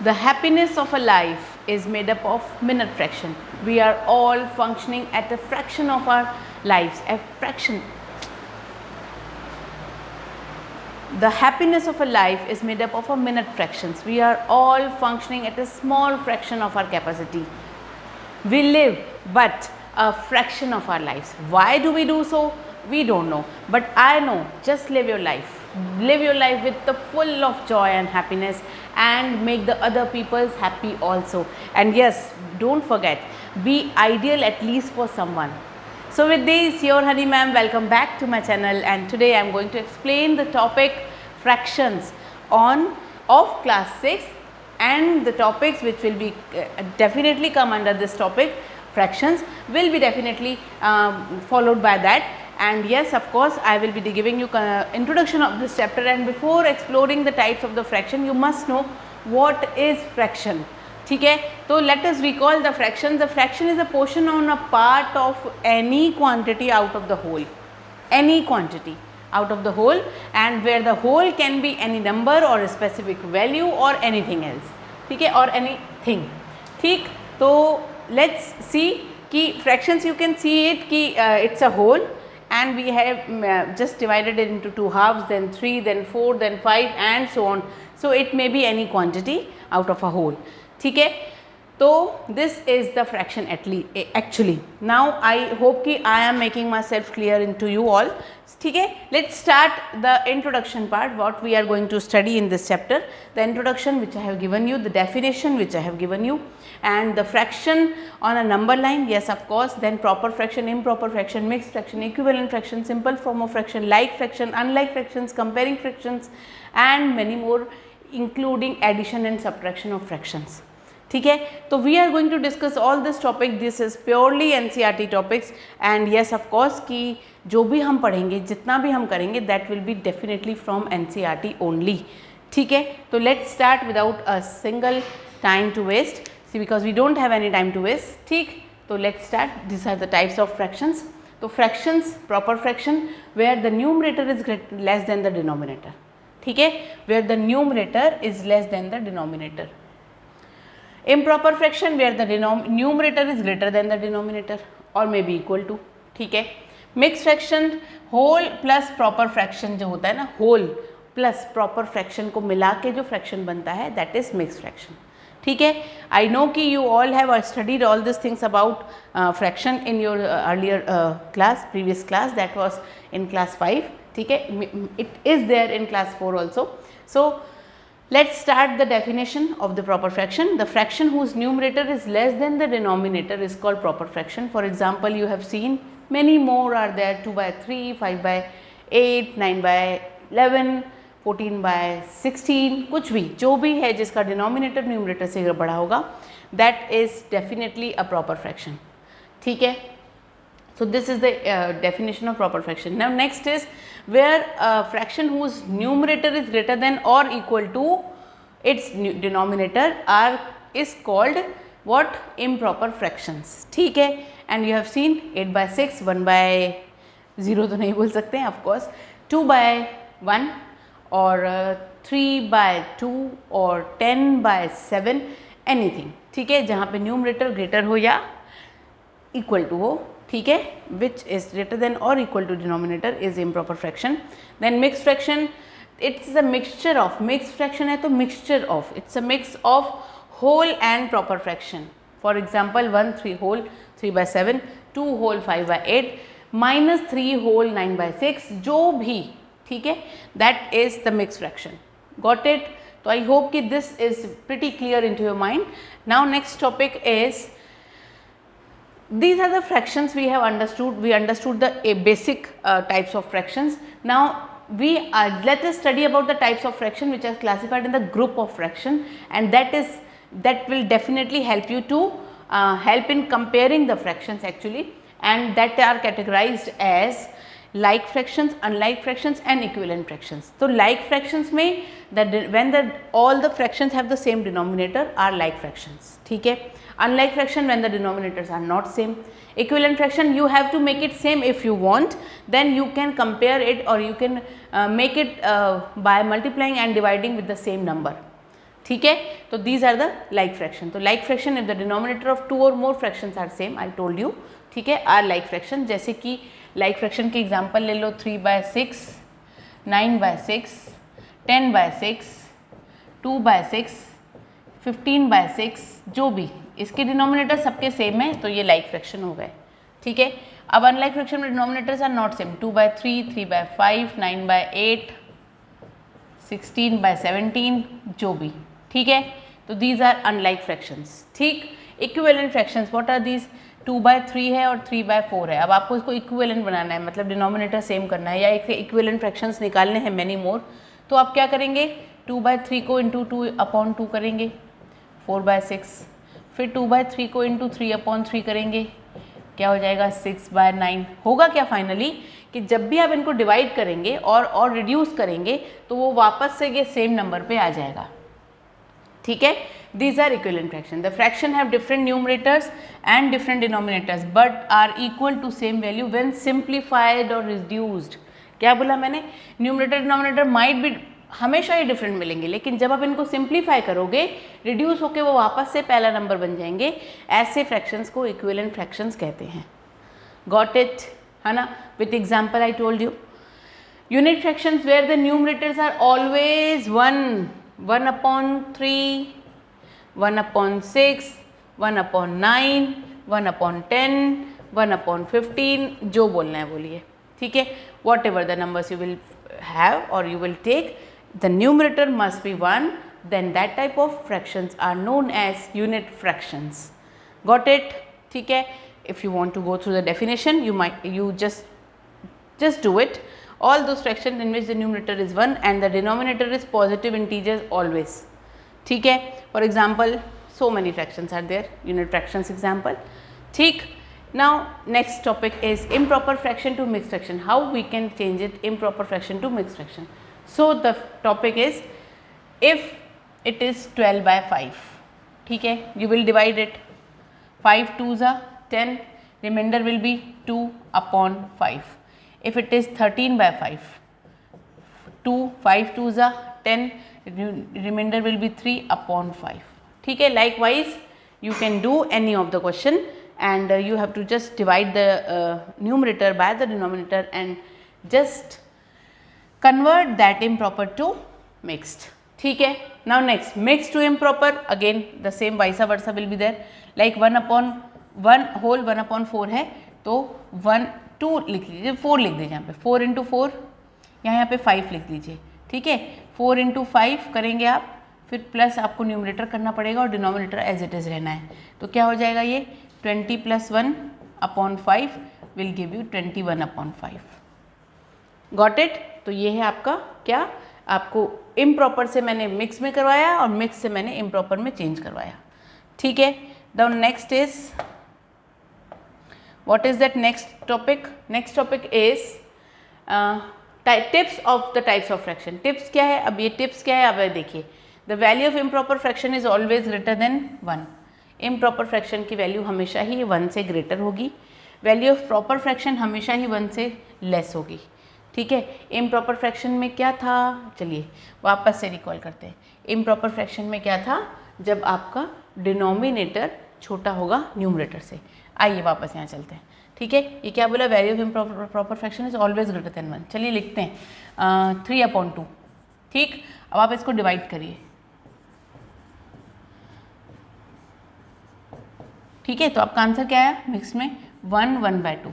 The happiness of a life is made up of minute fraction. We are all functioning at a fraction of our lives, a fraction. The happiness of a life is made up of a minute fractions. We are all functioning at a small fraction of our capacity. We live but a fraction of our lives. Why do we do so? We don't know. But I know, just live your life. Live your life with the full of joy and happiness, and make the other people's happy also. And yes, don't forget, be ideal at least for someone. So with this, your Honey ma'am, welcome back to my channel, and today I am going to explain the topic fractions of class 6, and the topics which will be definitely come under this topic fractions will be definitely followed by that. And yes, of course, I will be giving you introduction of this chapter, and before exploring the types of the fraction, you must know what is fraction. ठीक है, तो let us recall the fraction. The fraction is a portion on a part of any quantity out of the whole, any quantity out of the whole, and where the whole can be any number or a specific value or anything else. ठीक है, or anything. ठीक, तो let's see कि fractions you can see it कि it's a whole, and we have just divided it into two halves, then 3, then 4, then 5, and so on. So it may be any quantity out of a whole. ठीक है, तो this is the fraction actually. Now I hope कि I am making myself clear into you all. ठीक है, let's start the introduction part. What we are going to study in this chapter, the introduction which I have given you, the definition which I have given you, and the fraction on a number line, yes of course, then proper fraction, improper fraction, mixed fraction, equivalent fraction, simple form of fraction, like fraction, unlike fractions, comparing fractions, and many more, including addition and subtraction of fractions. ठीक है, तो we are going to discuss all this topic. This is purely NCERT topics, and yes of course कि जो भी हम पढ़ेंगे, जितना भी हम करेंगे, that will be definitely from NCERT only. ठीक है, तो let's start without a single time to waste, see because we don't have any time to waste. ठीक, तो let's start. This are the types of fractions. तो fractions, proper fraction where the numerator is less than the denominator. ठीक है, where the numerator is less than the denominator. Improper fraction where the numerator is greater than the denominator or may be equal to. ठीक है, mixed fraction, whole plus proper fraction जो होता है ना, whole plus proper fraction को मिला के जो fraction बनता है, that is mixed fraction. ठीक है, I know कि you all have studied all these things about fraction in your earlier class, previous class, that was in class 5. ठीक है, it is there in class 4 also. So let's start the definition of the proper fraction. The fraction whose numerator is less than the denominator is called proper fraction. For example, you have seen many more are there: 2 by 3, 5 by 8, 9 by 11, 14 by 16. कुछ भी, जो भी है जिसका denominator numerator से बड़ा होगा, that is definitely a proper fraction. ठीक है, so this is the definition of proper fraction. Now next is where a fraction whose numerator is greater than or equal to its denominator is called what? Improper fractions. ठीक है, and you have seen 8 by 6, 1 by 0 तो नहीं बोल सकते हैं of course, 2 by 1 और 3 by 2 और 10 by 7, anything. ठीक है, जहाँ पे न्यूमरेटर ग्रेटर हो या इक्वल टू हो. ठीक है, which is greater than or equal to denominator is improper fraction. Then mixed fraction, it's a mixture of, mixed fraction है तो mixture of, it's a mix of whole and proper fraction. For example, 1 3 whole 3 by 7, 2 whole 5 by 8, minus 3 whole 9 by 6, जो भी. ठीक है, that is the mixed fraction. Got it? So I hope कि this is pretty clear into your mind. Now next topic is, these are the fractions we have understood. We understood the basic types of fractions. Now we let us study about the types of fraction which are classified in the group of fraction, and that will definitely help you to help in comparing the fractions actually, and that are categorized as like fractions, unlike fractions, and equivalent fractions. So like fractions में when all the fractions have the same denominator are like fractions. ठीक है, unlike fraction when the denominators are not same. Equivalent fraction you have to make it same if you want, then you can compare it or you can make it by multiplying and dividing with the same number. ठीक है, तो these are the like fraction. तो like fraction if the denominator of 2 or more fractions are same, I told you, ठीक है, are like fraction. जैसे कि like fraction के example ले लो, 3/6, 9/6, 10/6, 2/6, 15/6, जो भी इसके डिनोमिनेटर सबके सेम है, तो ये लाइक फ्रैक्शन हो गए. ठीक है, अब अनलाइक फ्रैक्शन में डिनोमिनेटर्स आर नॉट सेम, 2/3, 3/5, 9/8, 16/17, जो भी. ठीक है, तो दीज आर अनलाइक फ्रैक्शंस. ठीक, equivalent fractions what are these? 2/3 है और 3/4 है. अब आपको इसको इक्विवेलेंट बनाना है, मतलब डिनोमिनेटर सेम करना है, या एक इक्विवेलेंट फ्रैक्शंस निकालने हैं मेनी मोर. तो आप क्या करेंगे, 2/3 को इंटू 2/2 करेंगे, 4/6. फिर 2/3 को इंटू 3/3 करेंगे, क्या हो जाएगा, 6/9. होगा क्या फाइनली कि जब भी आप इनको डिवाइड करेंगे और रिड्यूस करेंगे तो वो वापस से ये सेम नंबर पे आ जाएगा. ठीक है, these are equivalent fraction. The fraction have different numerators and different denominators but are equal to same value when simplified or reduced. क्या बोला मैंने, न्यूमरेटर डिनोमिनेटर माइट भी हमेशा ही डिफरेंट मिलेंगे, लेकिन जब आप इनको सिंप्लीफाई करोगे, रिड्यूस होके वो वापस से पहला नंबर बन जाएंगे. ऐसे फ्रैक्शंस को इक्विवेलेंट फ्रैक्शंस कहते हैं. गॉट इट, है ना? With example I told you, unit fractions where the numerators are always 1/3, 1/6, 1/9, 1/10, 1/15, जो बोलना है बोलिए. ठीक है, what ever the numbers you will have or you will take, the numerator must be 1, then that type of fractions are known as unit fractions. Got it? ठीक है, if you want to go through the definition, you just do it. All those fractions in which the numerator is 1 and the denominator is positive integers always. ठीक है, for example so many fractions are there, unit fractions example. ठीक, now next topic is improper fraction to mixed fraction, how we can change it improper fraction to mixed fraction. So the topic is, if it is 12/5, ठीक है, you will divide it, 5 2s are 10, remainder will be 2/5. if it is 13/5, 5 2s are 10, remainder will be 3/5. ठीक है, likewise you can do any of the question and you have to just divide the numerator by the denominator and just convert that improper to mixed. ठीक है, now next mixed to improper, again the same vice versa will be there, like 1/1 whole 1/4 है, तो 2 लिख लीजिए, 4 लिख दीजिए यहाँ पे, 4 into 4, यहाँ पे 5 लिख लीजिए. ठीक है, 4 into 5 करेंगे आप, फिर प्लस आपको न्यूमरेटर करना पड़ेगा और डिनोमिनेटर एज इट इज़ रहना है. तो क्या हो जाएगा, ये 20 + 1/5 will give you 21/5. Got it? तो ये है आपका क्या, आपको इम्प्रॉपर से मैंने मिक्स में करवाया और मिक्स से मैंने इम्प्रॉपर में चेंज करवाया. ठीक है, the next is, what is that next topic? Next topic is tips of the types of fraction. Tips क्या है? अब ये टिप्स क्या है, अब देखिए, the value of improper fraction is always greater than 1. Improper fraction की वैल्यू हमेशा ही 1 से ग्रेटर होगी. वैल्यू ऑफ प्रॉपर फ्रैक्शन हमेशा ही 1 से लेस होगी. ठीक है, इम्प्रॉपर फ्रैक्शन में क्या था, चलिए वापस से रिकॉल करते हैं. इम्प्रॉपर फ्रैक्शन में क्या था, जब आपका डिनोमिनेटर छोटा होगा न्यूमरेटर से. आइए वापस यहाँ चलते हैं. ठीक है, ये क्या बोला, value of improper fraction is always greater than 1. चलिए लिखते हैं 3/2. ठीक, अब आप इसको डिवाइड करिए. ठीक है, तो आपका आंसर क्या आया मिक्स में, 1/2.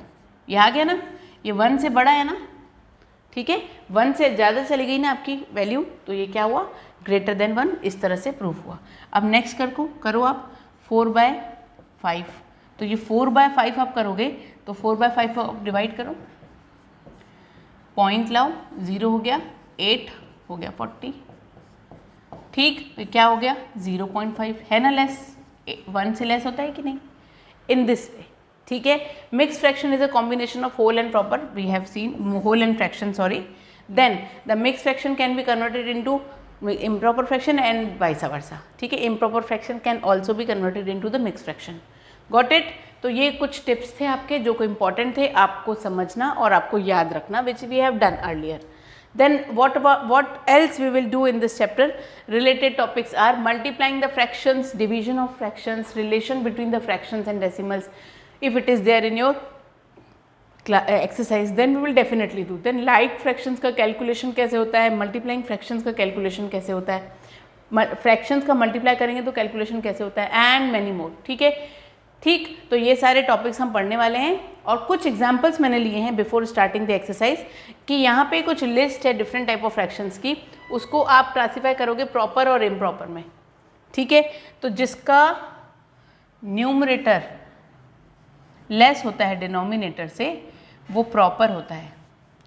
ये आ गया ना, ये 1 से बड़ा है ना. ठीक है, 1 से ज़्यादा चली गई ना आपकी वैल्यू, तो ये क्या हुआ, ग्रेटर देन 1. इस तरह से प्रूफ हुआ. अब नेक्स्ट करो आप 4/5. तो ये 4/5 आप करोगे, तो 4/5 को आप डिवाइड करो, पॉइंट लाओ, 0 हो गया, 8 हो गया 40. ठीक, तो क्या हो गया, 0.5 है ना लेस. 1 से लेस होता है कि नहीं, इन दिस वे. ठीक है, mix fraction is a combination of whole and proper, we have seen whole and fraction, sorry. Then the mix fraction can be converted into improper fraction and vice versa. ठीक है, improper fraction can also be converted into the mixed fraction. Got it? तो ये कुछ tips थे आपके जो को important थे आपको समझना और आपको याद रखना, which we have done earlier. Then what else we will do in this chapter? Related topics are multiplying the fractions, division of fractions, relation between the fractions and decimals. If it is there in your exercise, then we will definitely do. Then like fractions का calculation कैसे होता है, multiplying fractions का calculation कैसे होता है, fractions का multiply करेंगे तो कैलकुलेशन कैसे होता है, एंड मैनी मोर. ठीक है, ठीक. तो ये सारे टॉपिक्स हम पढ़ने वाले हैं और कुछ एग्जांपल्स मैंने लिए हैं बिफोर स्टार्टिंग द एक्सरसाइज कि यहाँ पे कुछ लिस्ट है डिफरेंट टाइप ऑफ फ्रैक्शंस की, उसको आप क्लासीफाई करोगे प्रॉपर और इम्प्रॉपर में. ठीक है, तो जिसका न्यूमरेटर लेस होता है डिनोमिनेटर से वो प्रॉपर होता है.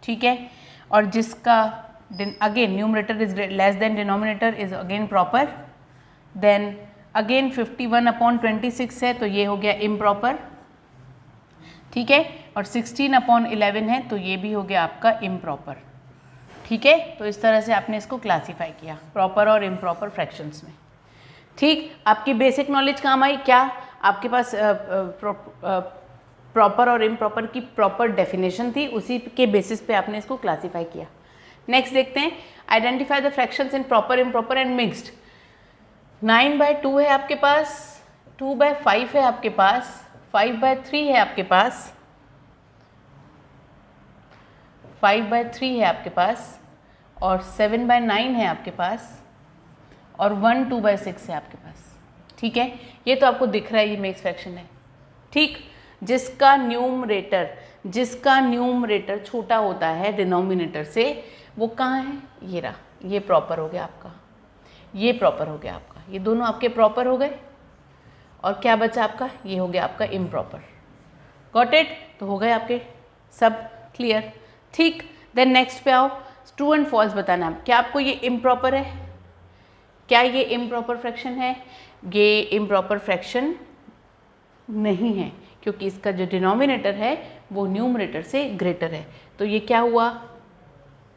ठीक है, और जिसका again numerator is less than denominator is again proper. Then again 51/26 है तो ये हो गया improper. ठीक है, और 16/11 है तो ये भी हो गया आपका improper. ठीक है, तो इस तरह से आपने इसको क्लासीफाई किया प्रॉपर और इम्प्रॉपर फ्रैक्शंस में. ठीक, आपकी बेसिक नॉलेज काम आई क्या? आपके पास प्रॉपर और इम्प्रॉपर की प्रॉपर डेफिनेशन थी, उसी के बेसिस पे आपने इसको क्लासीफाई किया. नेक्स्ट देखते हैं, identify the fractions in proper, improper and mixed. 9/2 है आपके पास, 2/5 है आपके पास, 5/3 है आपके पास, 5/3 है आपके पास, और 7/9 है आपके पास, और 1 2/6 है आपके पास. ठीक है, ये तो आपको दिख रहा है, ये मिक्स फ्रैक्शन है. ठीक, जिसका न्यूमरेटर छोटा होता है डिनोमिनेटर से वो कहाँ है? ये रहा, ये प्रॉपर हो गया आपका, ये प्रॉपर हो गया आपका, ये दोनों आपके प्रॉपर हो गए. और क्या बचा आपका? ये हो गया आपका इम्प्रॉपर. Got it? तो हो गए आपके सब क्लियर. ठीक, देन नेक्स्ट पे आओ, ट्रू एंड फॉल्स बताना है. क्या आपको ये इम्प्रॉपर है? क्या ये इम्प्रॉपर फ्रैक्शन है? ये इम्प्रॉपर फ्रैक्शन नहीं है क्योंकि इसका जो डिनोमिनेटर है वो न्यूमरेटर से ग्रेटर है. तो ये क्या हुआ?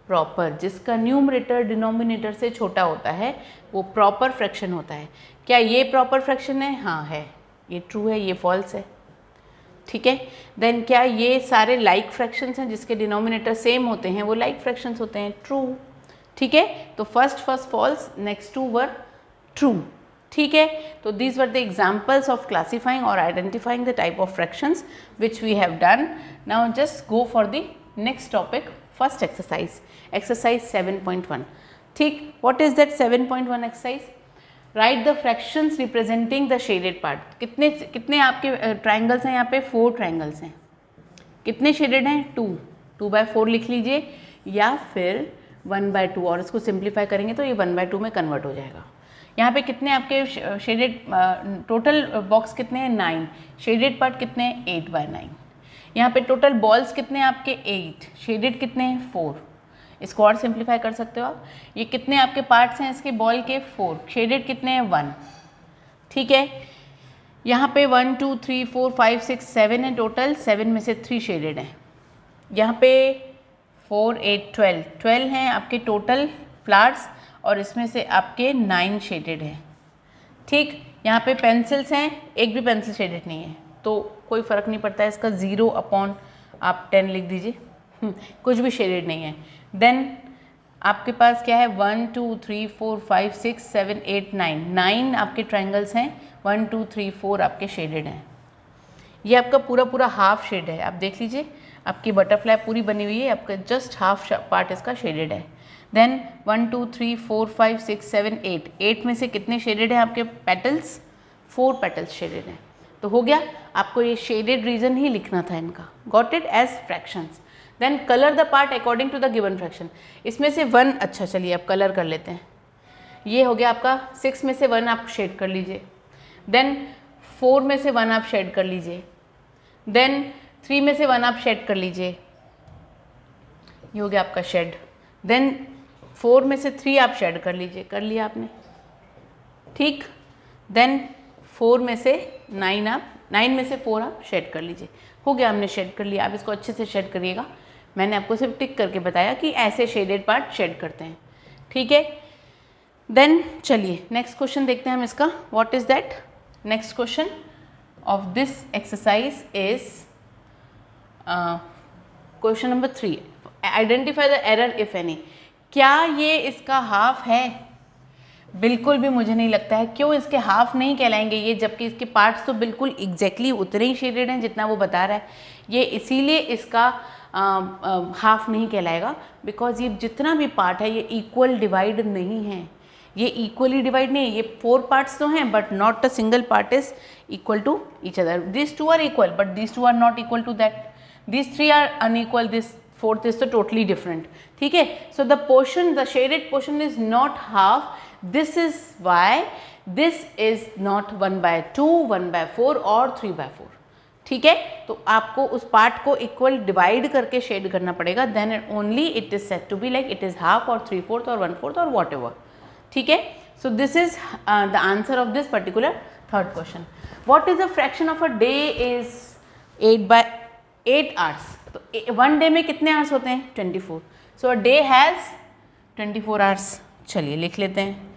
प्रॉपर. जिसका न्यूमरेटर डिनोमिनेटर से छोटा होता है वो प्रॉपर फ्रैक्शन होता है. क्या ये प्रॉपर फ्रैक्शन है? हाँ है, ये ट्रू है, ये फॉल्स है. ठीक है, देन क्या ये सारे लाइक फ्रैक्शंस हैं जिसके डिनोमिनेटर सेम होते हैं वो लाइक फ्रैक्शंस होते हैं? ट्रू. ठीक है, तो first false, next two were true. ठीक है, तो these were the examples of classifying और identifying the type of fractions which we have done. Now just go for the next topic, first exercise 7.1. ठीक, what is that 7.1 exercise? Write the fractions representing the shaded part. कितने आपके triangles हैं यहाँ पे? 4 triangles हैं. कितने shaded हैं? 2. 2/4 लिख लीजिए या फिर 1/2, और इसको सिंप्लीफाई करेंगे तो ये 1/2 में कन्वर्ट हो जाएगा. यहाँ पे कितने आपके शेडेड, टोटल बॉक्स कितने हैं? 9. शेडेड पार्ट कितने हैं? 8/9. यहाँ पे टोटल बॉल्स कितने हैं आपके? 8. शेडेड कितने हैं? 4. इसको और सिंप्लीफाई कर सकते हो आप. ये कितने आपके पार्ट्स हैं इसके बॉल के? 4. शेडेड कितने हैं? 1. ठीक है, यहाँ पे 1 2 3 4 5 6 7 है टोटल, 7 में से 3 शेडेड हैं. यहाँ पे 4 8 12 हैं आपके टोटल फ्लावर्स, और इसमें से आपके 9 शेडेड हैं. ठीक, यहाँ पे पेंसिल्स हैं, एक भी पेंसिल शेडेड नहीं है तो कोई फ़र्क नहीं पड़ता है इसका. 0 आप 10 लिख दीजिए, कुछ भी शेडेड नहीं है. देन आपके पास क्या है? 1 2 3 4 5 6 7 8 9 आपके ट्राइंगल्स हैं. 1 2 3 4 आपके शेडेड हैं. ये आपका पूरा हाफ शेड है. आप देख लीजिए, आपकी बटरफ्लाई पूरी बनी हुई है, आपका जस्ट हाफ पार्ट इसका शेडेड है. देन 1 2 3 4 5 6 7 8 में से कितने शेडेड हैं आपके पेटल्स? 4 पेटल्स शेडेड हैं. तो हो गया, आपको ये शेडेड रीजन ही लिखना था इनका. Got it? As fractions. Then colour the part according to the given fraction. इसमें से 1, अच्छा चलिए आप कलर कर लेते हैं. ये हो गया आपका 6 में से 1 आप शेड कर लीजिए. देन 4 में से 1 आप शेड कर लीजिए. देन 3 में से 1 आप शेड कर लीजिए. ये हो गया आपका शेड. देन 4 में से 3 आप शेड कर लीजिए. कर लिया आपने. ठीक, देन 4 में से 9 में से 4 आप शेड कर लीजिए. हो गया, हमने शेड कर लिया. आप इसको अच्छे से शेड करिएगा. मैंने आपको सिर्फ टिक करके बताया कि ऐसे शेडेड पार्ट शेड करते हैं. ठीक है, देन चलिए नेक्स्ट क्वेश्चन देखते हैं हम इसका. What is that? Next question of this exercise is question number 3. Identify the error if any. क्या ये इसका हाफ है? बिल्कुल भी मुझे नहीं लगता है। क्यों इसके हाफ नहीं कहलाएंगे ये, जबकि इसके पार्ट्स तो बिल्कुल एग्जैक्टली उतने ही शेडेड हैं जितना वो बता रहा है। ये इसीलिए इसका हाफ नहीं कहलाएगा, बिकॉज ये जितना भी पार्ट है ये इक्वल डिवाइड नहीं है, ये इक्वली डिवाइड नहीं है। ये 4 पार्ट्स तो हैं but not a single part is equal to each other. This 2 are equal but this 2 are not equal to that, this 3 are unequal, this 4th is so totally different. ठीक है, so the portion, the shaded portion is not half. This is why this is not 1/2, 1/4 और 3/4. ठीक है, तो आपको उस part को equal divide करके शेड करना पड़ेगा, then only it is set to be like it is half और 3/4 और 1/4 और वॉट एवर. ठीक है, so this is the answer of this particular third question. What is the fraction of a day is 8/8 hours. तो 1 day में कितने hours होते हैं? 24. So a day has 24 hours. चलिए लिख लेते हैं.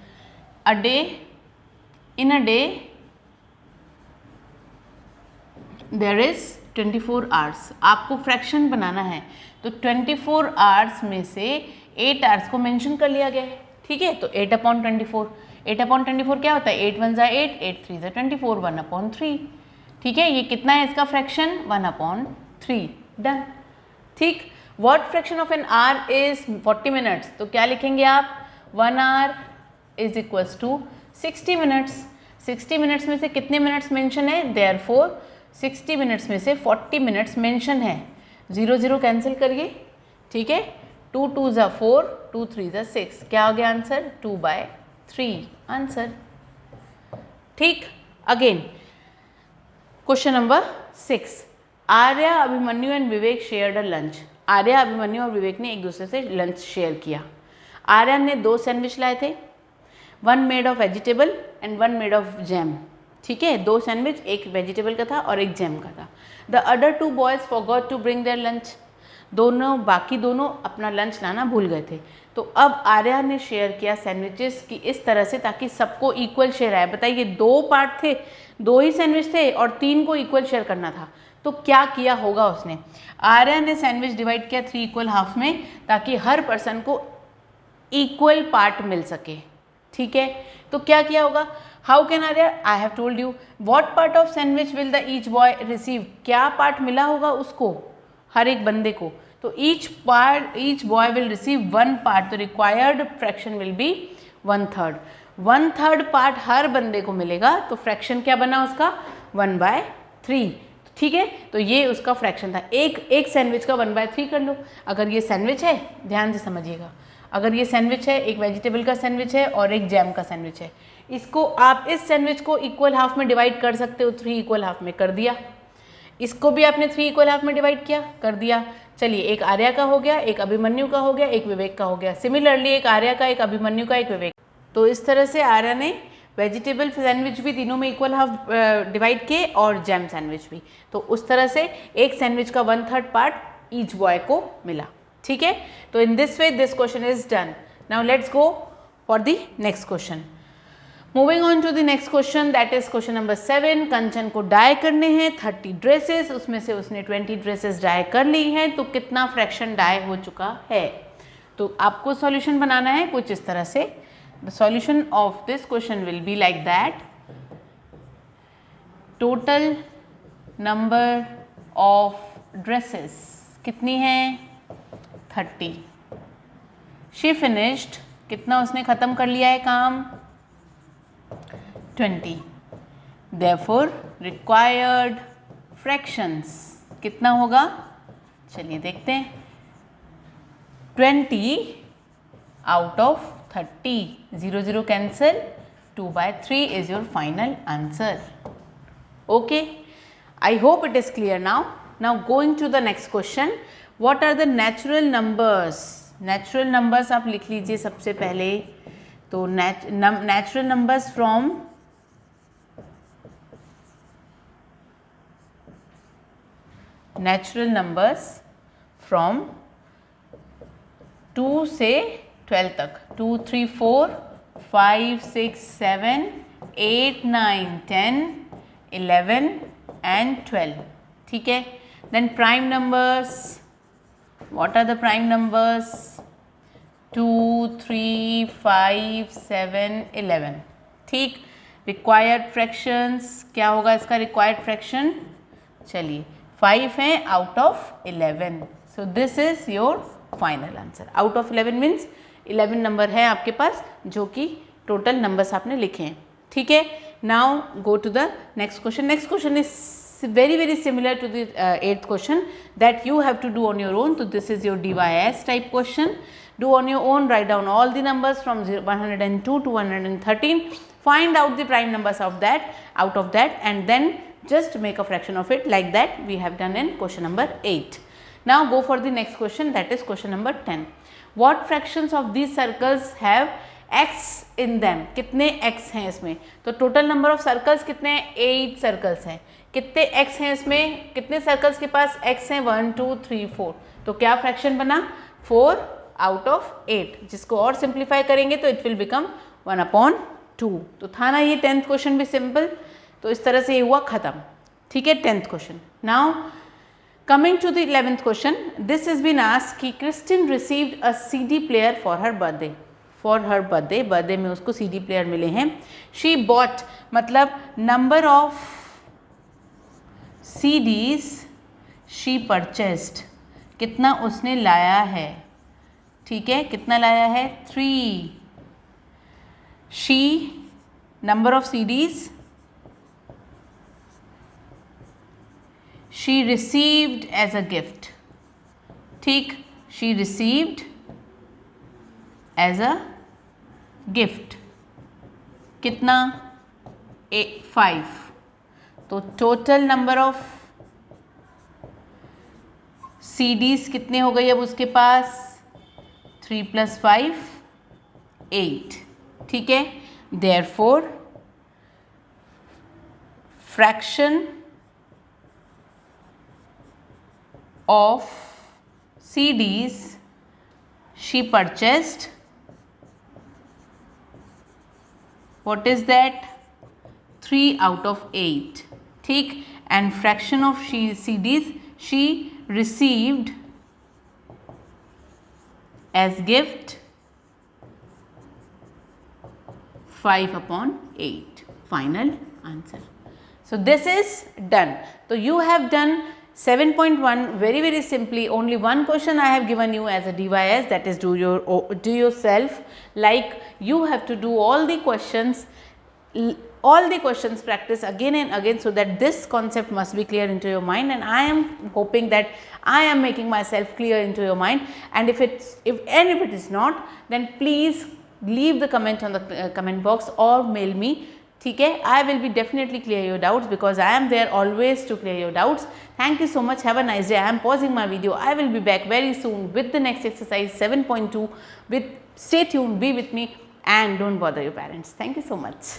A day, in a day there is 24 hours. आपको फ्रैक्शन बनाना है तो 24 hours में से 8 hours को मेंशन कर लिया गया है. ठीक है, तो 8/24. 8/24 क्या होता है? 8 1 ज़ा 8, 8 3 ज़ा 24, 1/3. ठीक है, ये कितना है इसका फ्रैक्शन? 1/3. डन. ठीक. What fraction of an hour is 40 minutes. तो क्या लिखेंगे आप? 1 hour is equals to 60 minutes. 60 minutes में से कितने मिनट्स मेंशन है? देयरफॉर 60 minutes में से 40 minutes मेंशन है. 0 0 कैंसिल करिए. ठीक है, 2 2 ज़ा 4, 2 3 ज़ा 6. क्या हो गया आंसर? 2/3 आंसर. ठीक. Again question number 6. Arya, Abhimanyu and Vivek shared a lunch. Arya, Abhimanyu और विवेक ने एक दूसरे से लंच शेयर किया. आर्या ने 2 सैंडविच लाए थे, 1 made of vegetable and 1 made of jam. ठीक है, 2 सैंडविच, एक वेजिटेबल का था और एक जैम का था. The other 2 boys forgot to bring their lunch. बाकी दोनों अपना लंच लाना भूल गए थे. तो अब आर्या ने शेयर किया सैंडविचेस की इस तरह से ताकि सबको इक्वल शेयर आए. बताइए, 2 पार्ट थे, 2 ही सैंडविच थे और 3 को इक्वल शेयर करना था. तो क्या किया होगा उसने? आर्या ने सैंडविच डिवाइड किया 3 इक्वल हाफ में ताकि हर पर्सन को इक्वल पार्ट मिल सके. ठीक है, तो क्या किया होगा? How can Arya? I have told you. What part of sandwich will the each boy receive. क्या पार्ट मिला होगा उसको, हर एक बंदे को? तो each boy will receive 1 part. तो required fraction will be 1/3. 1/3 part हर बंदे को मिलेगा. तो फ्रैक्शन क्या बना उसका? 1/3. ठीक है, तो ये उसका फ्रैक्शन था. एक सैंडविच का 1/3 कर लो. अगर ये सैंडविच है, ध्यान से समझिएगा, अगर ये सैंडविच है, एक वेजिटेबल का सैंडविच है और एक जैम का सैंडविच है, इसको आप इस सैंडविच को इक्वल हाफ में डिवाइड कर सकते हो. 3 इक्वल हाफ में कर दिया. इसको भी आपने 3 इक्वल हाफ में डिवाइड किया, कर दिया. चलिए, एक आर्या का हो गया, एक अभिमन्यु का हो गया, एक विवेक का हो गया. सिमिलरली एक आर्या का, एक अभिमन्यु का, एक विवेक. तो इस तरह से आर्या ने वेजिटेबल सैंडविच भी तीनों में इक्वल हाफ डिवाइड किए और जैम सैंडविच भी. तो उस तरह से एक सैंडविच का 1/3 पार्ट ईच बॉय को मिला. ठीक है, तो in this way this question is done. Now let's go for the next question. Moving on to the next question, that is question number 7. Kanchan को डाई करने हैं 30 ड्रेसेस, उसमें से उसने 20 ड्रेसेस डाई कर ली हैं. तो कितना फ्रैक्शन डाई हो चुका है? तो आपको सॉल्यूशन बनाना है कुछ इस तरह से. The solution of this question will be like that. Total number of dresses कितनी है? 30. She finished, कितना उसने ख़त्म कर लिया है काम? 20. Therefore required fractions कितना होगा? चलिए देखते हैं. 20 out of 30. 0 0 cancel. 2/3 is your final answer. Okay, I hope it is clear now. Now going to the next question. What are the natural numbers? Natural numbers आप लिख लीजिए सबसे पहले. तो natural numbers from from 2 से 12 तक. 2 3 4 5 6 7 8 9 10 11 and 12. ठीक है. Then prime numbers. What are the prime numbers? 2 3 5 7 11। ठीक, रिक्वायर्ड फ्रैक्शंस क्या होगा इसका रिक्वायर्ड फ्रैक्शन, चलिए 5 हैं out of 11, so this is your final answer. Out of 11 means 11 number है आपके पास जो कि टोटल नंबर्स आपने लिखे हैं। ठीक है, now go to the next question. Next question is very similar to the 8th question that you have to do on your own. So this is your DYS type question. Do on your own, write down all the numbers from 102 to 113, find out the prime numbers of that out of that, and then just make a fraction of it like that we have done in question number 8. Now go for the next question, that is question number 10. What fractions of these circles have x in them? कितने x हैं इसमें? तो total number of circles कितने हैं? 8 circles हैं। कितने x हैं इसमें? कितने सर्कल्स के पास x हैं? 1 2 3 4। तो क्या फ्रैक्शन बना? 4 आउट ऑफ 8, जिसको और सिंप्लीफाई करेंगे तो इट विल बिकम 1/2। तो था ना ये 10th क्वेश्चन भी सिंपल, तो इस तरह से ये हुआ खत्म। ठीक है, 10th question. Now coming to the 11th question, this is been asked कि Kristin received a CD player for her birthday. Birthday में उसको CD प्लेयर मिले हैं। शी बॉट मतलब number of CDs she purchased, कितना उसने लाया है। ठीक है, कितना लाया है? 3। She number of CDs she received as a gift. ठीक, she received as a gift कितना? 5। तो टोटल नंबर ऑफ CDs कितने हो गए अब उसके पास? 3 + 5 8। ठीक है, therefore fraction of CDs she purchased, what is that? 3 out of 8। ठीक, and fraction of CDs she received as gift 5/8। Final answer. So this is done. So you have done 7.1 very simply. Only one question I have given you as a DYS, that is do yourself. Like you have to do all the questions practice again and again, so that this concept must be clear into your mind, and I am hoping that I am making myself clear into your mind. And if it is not, then please leave the comment on the comment box or mail me. ठीक है, I will be definitely clear your doubts because I am there always to clear your doubts. Thank you so much. Have a nice day. I am pausing my video. I will be back very soon with the next exercise 7.2. Stay tuned, be with me, and don't bother your parents. Thank you so much.